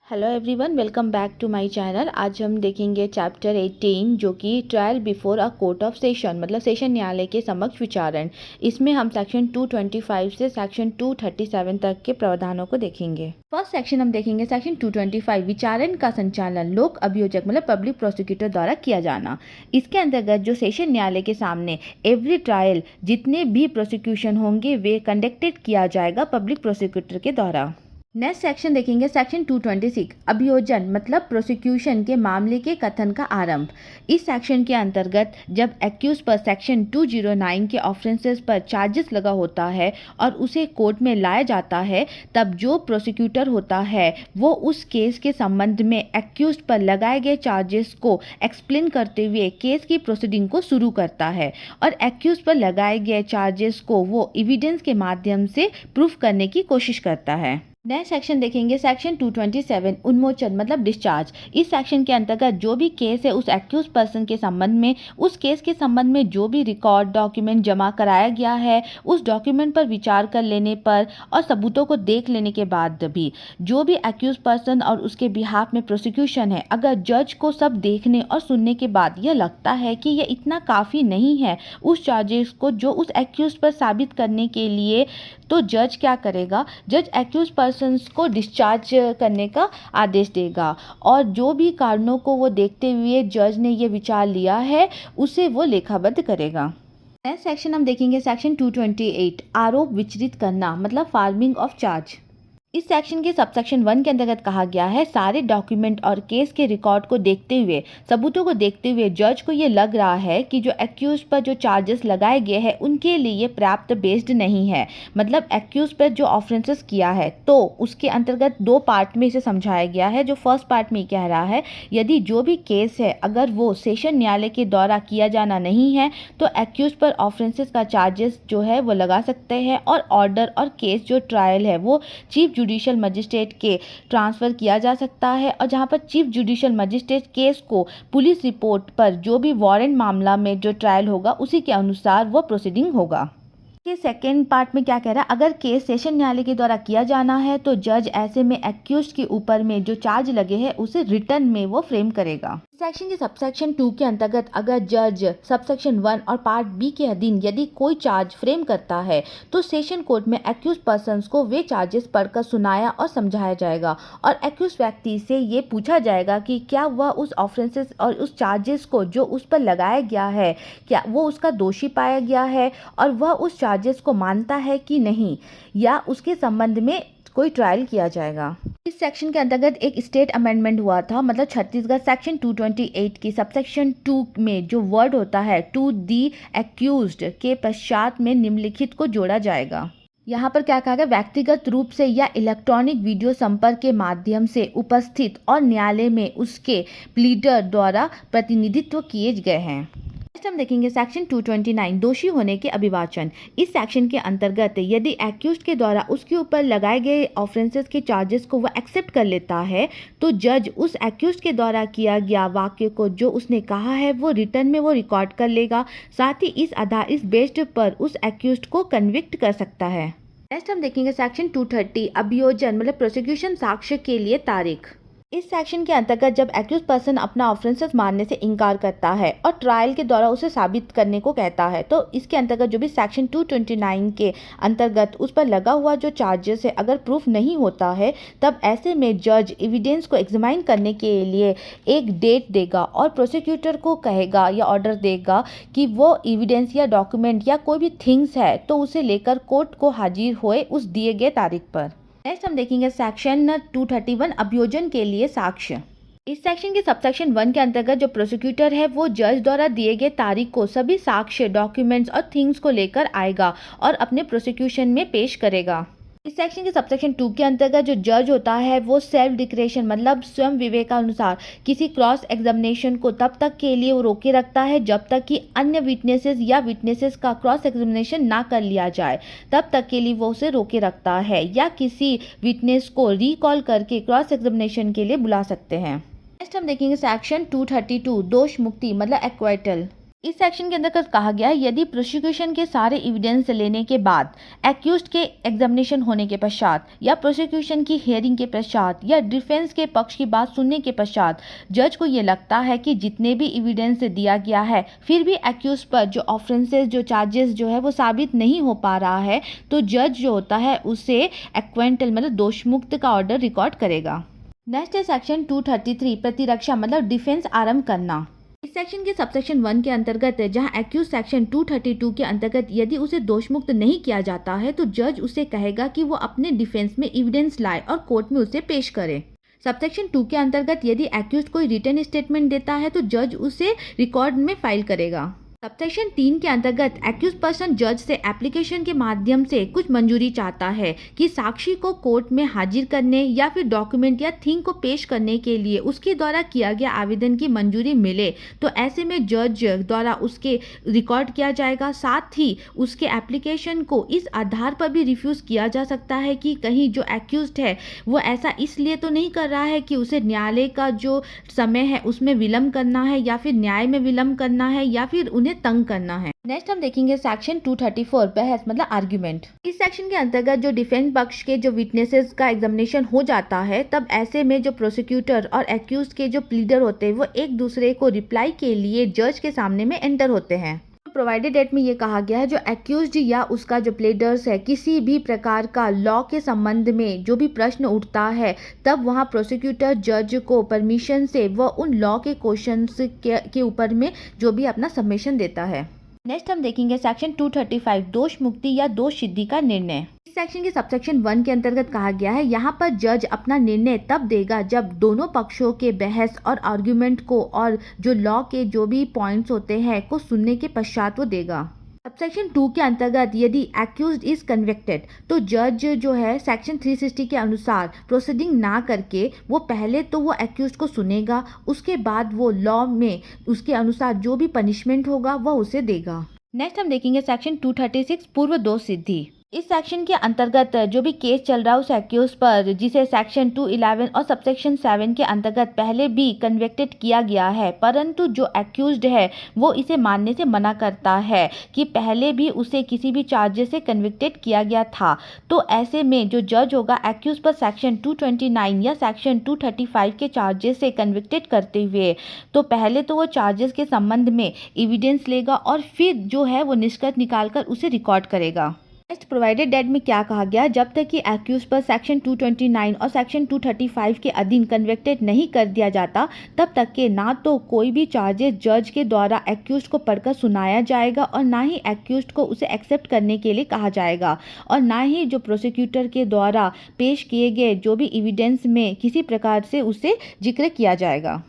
Hello everyone, welcome back to my channel. आज हम देखेंगे चैप्टर 18 जो कि trial before a court of session मतलब सेशन न्यायालय के समक्ष विचारण। इसमें हम सेक्शन 225 से सेक्शन 237 तक के प्रावधानों को देखेंगे। फर्स्ट सेक्शन हम देखेंगे सेक्शन 225 विचारण का संचालन लोक अभियोजक मतलब पब्लिक प्रोसिक्यूटर द्वारा किया जाना। इसके अंतर्गत जो सेशन न्यायालय के सामने एवरी ट्रायल जितने भी प्रोसिक्यूशन होंगे वे कंडक्टेड किया जाएगा पब्लिक प्रोसिक्यूटर के द्वारा। नेक्स्ट सेक्शन देखेंगे सेक्शन 226 अभियोजन मतलब प्रोसिक्यूशन के मामले के कथन का आरंभ। इस सेक्शन के अंतर्गत जब एक्यूज पर सेक्शन 209 के ऑफेंसेस पर चार्जेस लगा होता है और उसे कोर्ट में लाया जाता है, तब जो प्रोसिक्यूटर होता है वो उस केस के संबंध में एक्यूज पर लगाए गए चार्जेस को एक्सप्लेन करते हुए केस की प्रोसीडिंग को शुरू करता है और एक्यूज पर लगाए गए चार्जेस को वो एविडेंस के माध्यम से प्रूफ करने की कोशिश करता है। नेक्स्ट सेक्शन देखेंगे सेक्शन 227 उन्मोचन मतलब डिस्चार्ज। इस सेक्शन के अंतर्गत जो भी केस है उस एक्यूज पर्सन के संबंध में उस केस के संबंध में जो भी रिकॉर्ड डॉक्यूमेंट जमा कराया गया है उस डॉक्यूमेंट पर विचार कर लेने पर और सबूतों को देख लेने के बाद भी जो भी एक्यूज पर्सन और उसके बिहाफ में प्रोसिक्यूशन है, अगर जज को सब देखने और सुनने के बाद यह लगता है कि यह इतना काफ़ी नहीं है उस चार्जेस को जो उस एक्यूज पर साबित करने के लिए, तो जज क्या करेगा, जज एक्यूज पर्सन्स को डिस्चार्ज करने का आदेश देगा और जो भी कारणों को वो देखते हुए जज ने ये विचार लिया है उसे वो लेखाबद्ध करेगा। नेक्स्ट सेक्शन हम देखेंगे सेक्शन 228 आरोप विचरित करना मतलब फार्मिंग ऑफ चार्ज। इस सेक्शन के सबसेक्शन 1 के अंतर्गत कहा गया है सारे डॉक्यूमेंट और केस के रिकॉर्ड को देखते हुए सबूतों को देखते हुए जज को ये लग रहा है कि जो एक्यूज पर जो चार्जेस लगाए गए हैं उनके लिए पर्याप्त बेस्ड नहीं है, मतलब एक्यूज पर जो ऑफेंसेस किया है, तो उसके अंतर्गत दो पार्ट में इसे समझाया गया है। जो फर्स्ट पार्ट में कह रहा है यदि जो भी केस है अगर वो सेशन न्यायालय के द्वारा किया जाना नहीं है तो एक्यूज पर ऑफेंसेस का चार्जेस जो है वो लगा सकते हैं और ऑर्डर और केस जो ट्रायल है वो चीफ जुडिशियल मजिस्ट्रेट के ट्रांसफ़र किया जा सकता है और जहां पर चीफ जुडिशियल मजिस्ट्रेट केस को पुलिस रिपोर्ट पर जो भी वारंट मामला में जो ट्रायल होगा उसी के अनुसार वो प्रोसीडिंग होगा। के सेकेंड पार्ट में क्या कह रहा है, अगर केस सेशन न्यायालय के द्वारा किया जाना है तो जज ऐसे में एक्यूज के ऊपर में जो चार्ज लगे हैं उसे रिटर्न में वो फ्रेम करेगा। सेक्शन के सबसेक्शन 2 के अंतर्गत अगर जज सबसेक्शन 1 और पार्ट बी के अधीन यदि कोई चार्ज फ्रेम करता है तो सेशन कोर्ट में एक्यूज पर्सन्स को वे चार्जेस पढ़कर सुनाया और समझाया जाएगा और एक्यूज व्यक्ति से ये पूछा जाएगा कि क्या वह उस ऑफेंसेस और उस चार्जेस को जो उस पर लगाया गया है क्या वो उसका दोषी पाया गया है और वह उस चार्जेस को मानता है कि नहीं, या उसके संबंध में कोई ट्रायल किया जाएगा। इस सेक्शन के अंतर्गत एक स्टेट अमेंडमेंट हुआ था, मतलब छत्तीसगढ़ सेक्शन 228 की सबसेक्शन 2 में जो वर्ड होता है टू दी एक्यूज्ड के पश्चात में निम्नलिखित को जोड़ा जाएगा। यहाँ पर क्या कहा गया, व्यक्तिगत रूप से या इलेक्ट्रॉनिक वीडियो संपर्क के माध्यम से उपस्थित और न्यायालय में उसके प्लीडर द्वारा प्रतिनिधित्व किए गए हैं। हम देखेंगे सेक्शन 229 दोषी होने के अभिवाचन। इस सेक्शन के अंतर्गत यदि एक्यूज्ड के द्वारा उसके ऊपर लगाए गए ऑफेंसेस के चार्जेस को वह एक्सेप्ट कर लेता है तो जज उस एक्यूज्ड के द्वारा किया गया वाक्य को जो उसने कहा है वो रिटर्न में वो रिकॉर्ड कर लेगा, साथ ही इस बेस्ड पर उस एक्यूज्ड को कन्विक्ट कर सकता है। नेक्स्ट हम देखेंगे सेक्शन 230 अभियोजन मतलब प्रोसिक्यूशन साक्ष्य के लिए तारीख। इस सेक्शन के अंतर्गत जब एक्यूज पर्सन अपना ऑफेंसेस मानने से इनकार करता है और ट्रायल के द्वारा उसे साबित करने को कहता है तो इसके अंतर्गत जो भी सेक्शन 229 के अंतर्गत उस पर लगा हुआ जो चार्जेस है अगर प्रूफ नहीं होता है तब ऐसे में जज एविडेंस को एग्जामाइन करने के लिए एक डेट देगा और प्रोसिक्यूटर को कहेगा या ऑर्डर देगा कि वो एविडेंस या डॉक्यूमेंट या कोई भी थिंग्स है तो उसे लेकर कोर्ट को हाजिर होए उस दिए गए तारीख पर। नेक्स्ट हम देखेंगे सेक्शन 231 अभियोजन के लिए साक्ष्य। इस सेक्शन के सबसेक्शन 1 के अंतर्गत जो प्रोसिक्यूटर है वो जज द्वारा दिए गए तारीख को सभी साक्ष्य डॉक्यूमेंट्स और थिंग्स को लेकर आएगा और अपने प्रोसिक्यूशन में पेश करेगा। इस सेक्शन के सबसेक्शन 2 के अंतर्गत जो जज होता है वो सेल्फ डिक्लेरेशन मतलब स्वयं विवेकानुसार किसी क्रॉस एग्जामिनेशन को तब तक के लिए वो रोके रखता है जब तक कि अन्य विटनेसेस का क्रॉस एग्जामिनेशन ना कर लिया जाए, तब तक के लिए वो उसे रोके रखता है या किसी विटनेस को रिकॉल करके क्रॉस एग्जामिनेशन के लिए बुला सकते हैं। नेक्स्ट हम देखेंगे सेक्शन 232 दोष मुक्ति मतलब एक्वाइटल। इस सेक्शन के अंतर्गत कहा गया है यदि प्रोसिक्यूशन के सारे एविडेंस लेने के बाद, एक्यूज्ड के एग्जामिनेशन होने के पश्चात या प्रोसिक्यूशन की हियरिंग के पश्चात या डिफेंस के पक्ष की बात सुनने के पश्चात जज को ये लगता है कि जितने भी एविडेंस दिया गया है फिर भी एक्यूज पर जो ऑफेंसेस जो चार्जेस जो है वो साबित नहीं हो पा रहा है, तो जज जो होता है उसे एक्वेंटल मतलब दोषमुक्त का ऑर्डर रिकॉर्ड करेगा। नेक्स्ट है सेक्शन 233 प्रतिरक्षा मतलब डिफेंस आरंभ करना। इस सेक्शन के सबसेक्शन 1 के अंतर्गत जहां एक्यूज सेक्शन 232 के अंतर्गत यदि उसे दोषमुक्त नहीं किया जाता है तो जज उसे कहेगा कि वो अपने डिफेंस में एविडेंस लाए और कोर्ट में उसे पेश करे। सबसेक्शन 2 के अंतर्गत यदि एक्यूज कोई रिटन स्टेटमेंट देता है तो जज उसे रिकॉर्ड में फाइल करेगा। सबसेक्शन 3 के अंतर्गत एक्यूज पर्सन जज से एप्लीकेशन के माध्यम से कुछ मंजूरी चाहता है कि साक्षी को कोर्ट में हाजिर करने या फिर डॉक्यूमेंट या थिंग को पेश करने के लिए उसके द्वारा किया गया आवेदन की मंजूरी मिले, तो ऐसे में जज द्वारा उसके रिकॉर्ड किया जाएगा। साथ ही उसके एप्लीकेशन को इस आधार पर भी रिफ्यूज़ किया जा सकता है कि कहीं जो एक्यूज्ड है वो ऐसा इसलिए तो नहीं कर रहा है कि उसे न्यायालय का जो समय है उसमें विलम्ब करना है या फिर न्याय में विलम्ब करना है या फिर उन्हें तंग करना है। नेक्स्ट हम देखेंगे सेक्शन 234 बहस मतलब आर्ग्यूमेंट। इस सेक्शन के अंतर्गत जो डिफेंस पक्ष के जो विटनेसेस का एग्जामिनेशन हो जाता है तब ऐसे में जो प्रोसिक्यूटर और एक्यूज के जो प्लीडर होते हैं वो एक दूसरे को रिप्लाई के लिए जज के सामने में एंटर होते हैं। प्रोवाइडेड डेट में ये कहा गया है जो एक्यूज्ड या उसका जो प्लेडर्स है किसी भी प्रकार का लॉ के संबंध में जो भी प्रश्न उठता है तब वहाँ प्रोसिक्यूटर जज को परमिशन से वह उन लॉ के क्वेश्चंस के ऊपर में जो भी अपना सबमिशन देता है। नेक्स्ट हम देखेंगे सेक्शन 235 दोष मुक्ति या दोष सिद्धि का निर्णय। इस सेक्शन के सबसेक्शन 1 के अंतर्गत कहा गया है यहाँ पर जज अपना निर्णय तब देगा जब दोनों पक्षों के बहस और आर्ग्यूमेंट को और जो लॉ के जो भी पॉइंट्स होते हैं को सुनने के पश्चात वो देगा। सबसेक्शन 2 के अंतर्गत यदि एक्यूज्ड इज कन्विक्टेड तो जज जो है सेक्शन 360 के अनुसार प्रोसीडिंग ना करके वो पहले तो वो एक्यूज्ड को सुनेगा, उसके बाद वो लॉ में उसके अनुसार जो भी पनिशमेंट होगा वह उसे देगा। नेक्स्ट हम देखेंगे सेक्शन 236 पूर्व दोष सिद्धि। इस सेक्शन के अंतर्गत जो भी केस चल रहा है उस एक्यूज पर जिसे सेक्शन 211 और सबसेक्शन 7 के अंतर्गत पहले भी कन्विक्टेड किया गया है, परंतु जो एक्यूज्ड है वो इसे मानने से मना करता है कि पहले भी उसे किसी भी चार्जेस से कन्विक्टेड किया गया था, तो ऐसे में जो जज होगा एक्यूज पर सेक्शन 229 या सेक्शन 235 के चार्जेस से कन्विक्टेड करते हुए तो पहले तो वो चार्जेस के संबंध में एविडेंस लेगा और फिर जो है वो निष्कर्ष निकालकर उसे रिकॉर्ड करेगा। नेक्स्ट प्रोवाइडेड डेट में क्या कहा गया, जब तक कि एक्यूज पर सेक्शन 229 और सेक्शन 235 के अधीन कन्विक्टेड नहीं कर दिया जाता तब तक के ना तो कोई भी चार्जेस जज के द्वारा एक्यूज को पढ़कर सुनाया जाएगा और ना ही एक्यूज को उसे एक्सेप्ट करने के लिए कहा जाएगा और ना ही जो प्रोसिक्यूटर के द्वारा पेश किए गए जो भी एविडेंस में किसी प्रकार से उसे जिक्र किया जाएगा।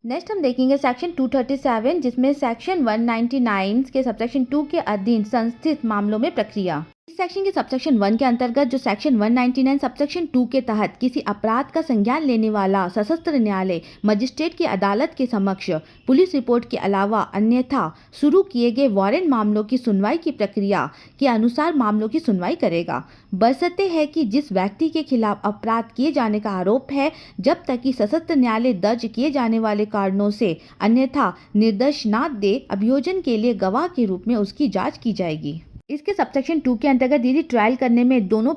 नेक्स्ट हम देखेंगे सेक्शन 237 जिसमें सेक्शन 199 के सबसेक्शन 2 के अधीन संस्थित मामलों में प्रक्रिया। इस सेक्शन के सबसेक्शन 1 के अंतर्गत जो सेक्शन 199 सबसेक्शन 2 के तहत किसी अपराध का संज्ञान लेने वाला सशस्त्र न्यायालय मजिस्ट्रेट की अदालत के समक्ष पुलिस रिपोर्ट के अलावा अन्यथा शुरू किए गए वारंट मामलों की सुनवाई की प्रक्रिया के अनुसार मामलों की सुनवाई करेगा, बशर्ते है कि जिस व्यक्ति के खिलाफ अपराध किए जाने का आरोप है जब तक कि सशस्त्र न्यायालय दर्ज किए जाने वाले कारणों से अन्यथा निर्देश न दे अभियोजन के लिए गवाह के रूप में उसकी जांच की जाएगी। इसके सबसेक्शन 2 के अंतर्गत यदि ट्रायल करने में दोनों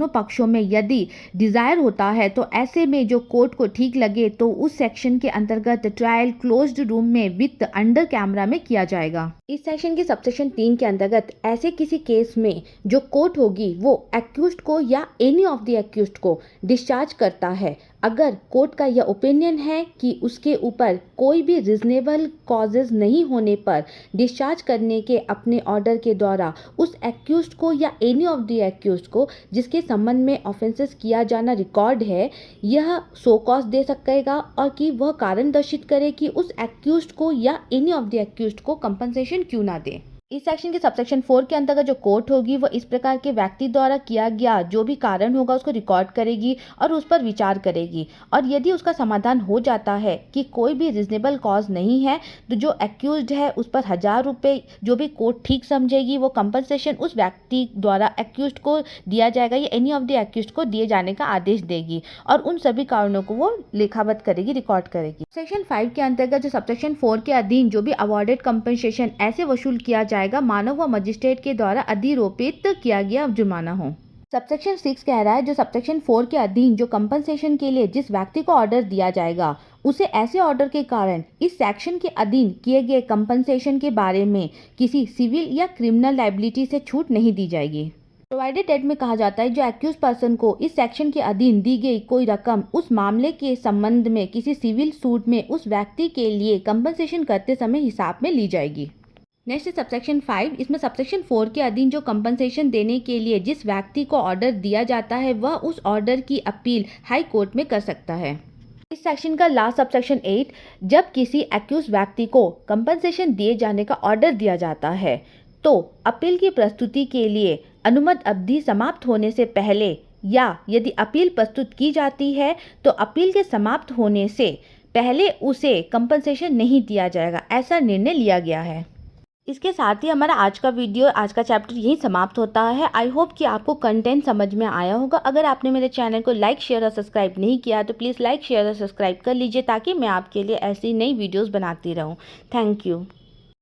पक्षों में यदि डिजायर होता है तो ऐसे में जो कोर्ट को ठीक लगे तो उस सेक्शन के अंतर्गत ट्रायल क्लोज्ड रूम में विथ अंडर कैमरा में किया जाएगा। इस सेक्शन के सबसेक्शन 3 के अंतर्गत ऐसे किसी केस में जो कोर्ट होगी वो एक्यूज्ड को या एनी ऑफ द एक्यूज्ड को डिस्चार्ज करता है अगर कोर्ट का यह ओपिनियन है कि उसके ऊपर कोई भी रीजनेबल कॉजेज नहीं होने पर डिस्चार्ज करने के अपने ऑर्डर के द्वारा उस एक्यूज्ड को या एनी ऑफ द एक्यूज्ड को जिसके संबंध में ऑफेंसेस किया जाना रिकॉर्ड है यह सो कॉज दे सकेगा और कि वह कारण दर्शित करे कि उस एक्यूज्ड को या एनी ऑफ द एक्यूज्ड को कंपनसेशन क्यों ना दे। इस सेक्शन के सबसेक्शन 4 के अंतर्गत जो कोर्ट होगी वो इस प्रकार के व्यक्ति द्वारा किया गया जो भी कारण होगा उसको रिकॉर्ड करेगी और उस पर विचार करेगी, और यदि उसका समाधान हो जाता है कि कोई भी रीजनेबल कॉज नहीं है तो जो एक्यूज्ड है उस पर 1000 रुपये जो भी कोर्ट ठीक समझेगी वो कंपनसेशन उस व्यक्ति द्वारा एक्यूज्ड को दिया जाएगा या एनी ऑफ द एक्यूज्ड को दिए जाने का आदेश देगी, और उन सभी कारणों को वो लिखावत करेगी, रिकॉर्ड करेगी। सेक्शन 5 के अंतर्गत जो सबसेक्शन 4 के अधीन जो भी अवॉर्डेड कंपनसेशन ऐसे वसूल किया जाएगा मानव व मजिस्ट्रेट के द्वारा अधिरोपित किया गया जुर्माना हो। सबसेक्शन 6 कह रहा है जो सबसेक्शन 4 के अधीन जो कंपनसेशन के लिए जिस व्यक्ति को ऑर्डर दिया जाएगा उसे ऐसे ऑर्डर के कारण इस सेक्शन के अधीन किए गए कंपनसेशन के बारे में किसी सिविल या क्रिमिनल लायबिलिटी से छूट नहीं दी जाएगी। प्रोवाइडेड डेट में कहा जाता है जो एक्यूज पर्सन को इस सेक्शन के अधीन दी गई कोई रकम उस मामले के संबंध में किसी सिविल सूट में उस व्यक्ति के लिए कंपनसेशन करते समय हिसाब में ली जाएगी। नेक्स्ट है सबसेक्शन 5। इसमें सबसेक्शन 4 के अधीन जो कंपनसेशन देने के लिए जिस व्यक्ति को ऑर्डर दिया जाता है वह उस ऑर्डर की अपील हाई कोर्ट में कर सकता है। इस सेक्शन का लास्ट सबसेक्शन 8, जब किसी एक्यूज व्यक्ति को कंपनसेशन दिए जाने का ऑर्डर दिया जाता है तो अपील की प्रस्तुति के लिए अनुमत अवधि समाप्त होने से पहले या यदि अपील प्रस्तुत की जाती है तो अपील के समाप्त होने से पहले उसे कंपनसेशन नहीं दिया जाएगा, ऐसा निर्णय लिया गया है। इसके साथ ही हमारा आज का वीडियो, आज का चैप्टर यहीं समाप्त होता है। आई होप कि आपको कंटेंट समझ में आया होगा। अगर आपने मेरे चैनल को लाइक, शेयर और सब्सक्राइब नहीं किया तो प्लीज़ लाइक, शेयर और सब्सक्राइब कर लीजिए ताकि मैं आपके लिए ऐसी नई वीडियोस बनाती रहूं। Thank you.